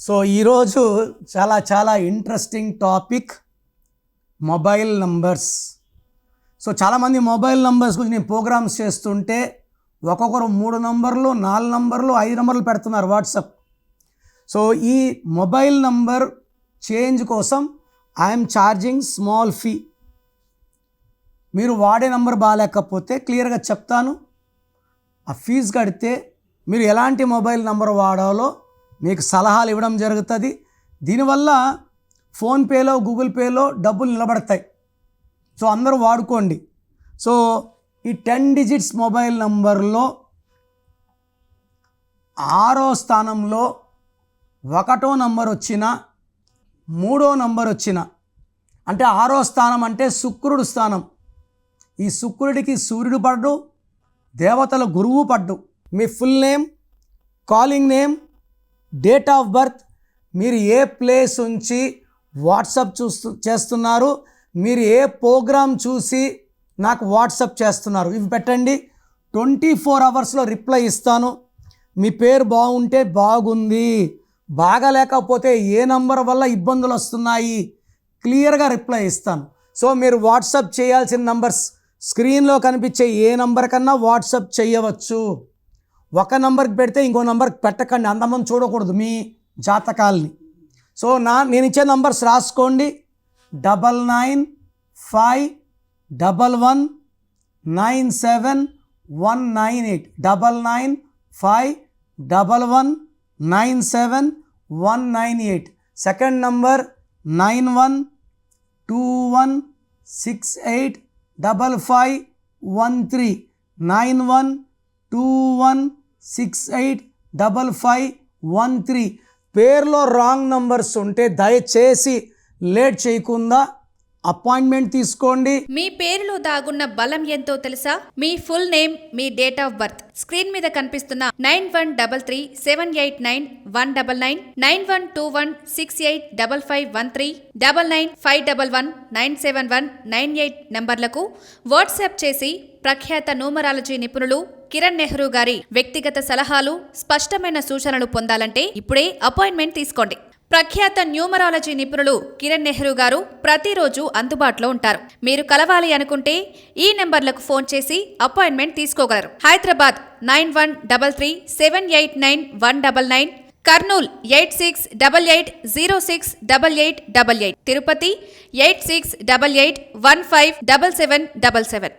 So ఈరోజు చాలా చాలా interesting topic mobile numbers. So చాలామంది మొబైల్ నంబర్స్ గురించి నేను ప్రోగ్రామ్స్ చేస్తుంటే ఒక్కొక్కరు 3 నంబర్లు 4 నంబర్లు 5 నంబర్లు పెడుతున్నారు వాట్సాప్. సో ఈ మొబైల్ నంబర్ చేంజ్ కోసం ఐఎమ్ ఛార్జింగ్ స్మాల్ ఫీ. మీరు వాడే నంబర్ బాగాలేకపోతే క్లియర్గా చెప్తాను. ఆ ఫీజు కడితే మీరు ఎలాంటి మొబైల్ నంబర్ వాడాలో మీకు సలహాలు ఇవ్వడం జరుగుతుంది. దీనివల్ల ఫోన్పేలో గూగుల్ పేలో డబ్బులు నిలబడతాయి. సో అందరూ వాడుకోండి. సో ఈ 10 డిజిట్స్ మొబైల్ నంబర్లో 6వ స్థానంలో 1వ నంబర్ వచ్చిన 3వ నంబర్ వచ్చిన, అంటే 6వ స్థానం అంటే శుక్రుడు స్థానం. ఈ శుక్రుడికి సూర్యుడు పడ్డు, దేవతల గురువు పడ్డు. మీ full name, calling name, date of birth, మీరు ఏ ప్లేస్ నుంచి వాట్సాప్ చేస్తున్నారు, మీరు ఏ ప్రోగ్రామ్ చూసి నాకు వాట్సాప్ చేస్తున్నారు, ఇవి పెట్టండి. 24 అవర్స్లో రిప్లై ఇస్తాను. మీ పేరు బాగుంటే బాగుంది, బాగాలేకపోతే ఏ నంబర్ వల్ల ఇబ్బందులు వస్తున్నాయి క్లియర్గా రిప్లై ఇస్తాను. సో మీరు వాట్సాప్ చేయాల్సిన నంబర్స్ స్క్రీన్లో కనిపించే ఏ నంబర్ కన్నా వాట్సాప్ చేయవచ్చు. ఒక నంబర్కి పెడితే ఇంకో నంబర్కి పెట్టకండి, అంతమంది చూడకూడదు మీ జాతకాల్ని. సో నేను ఇచ్చే నంబర్స్ రాసుకోండి. 9951197198 9951197198. Second number 9121685513 9121685513. పేర్లో రాంగ్ నంబర్స్ ఉంటే దయచేసి లేట్ చేయకుండా అపాయింట్మెంట్ తీసుకోండి. మీ పేరులో దాగున్న బలం ఎంతో తెలుసా? మీ ఫుల్ నేమ్, మీ డేట్ ఆఫ్ బర్త్, స్క్రీన్ మీద కనిపిస్తున్న 9133789199 9121685513 9951197198 నంబర్లకు వాట్సాప్ చేసి ప్రఖ్యాత న్యూమరాలజీ నిపుణులు కిరణ్ నెహ్రూ గారి వ్యక్తిగత సలహాలు, స్పష్టమైన సూచనలు పొందాలంటే ఇప్పుడే అపాయింట్మెంట్ తీసుకోండి. ప్రఖ్యాత న్యూమరాలజీ నిపుణులు కిరణ్ నెహ్రూ గారు ప్రతిరోజు అందుబాటులో ఉంటారు. మీరు కలవాలి అనుకుంటే ఈ నెంబర్లకు ఫోన్ చేసి అపాయింట్మెంట్ తీసుకోగలరు. హైదరాబాద్ 9133789199, కర్నూల్ 8688068888, తిరుపతి 8688157777.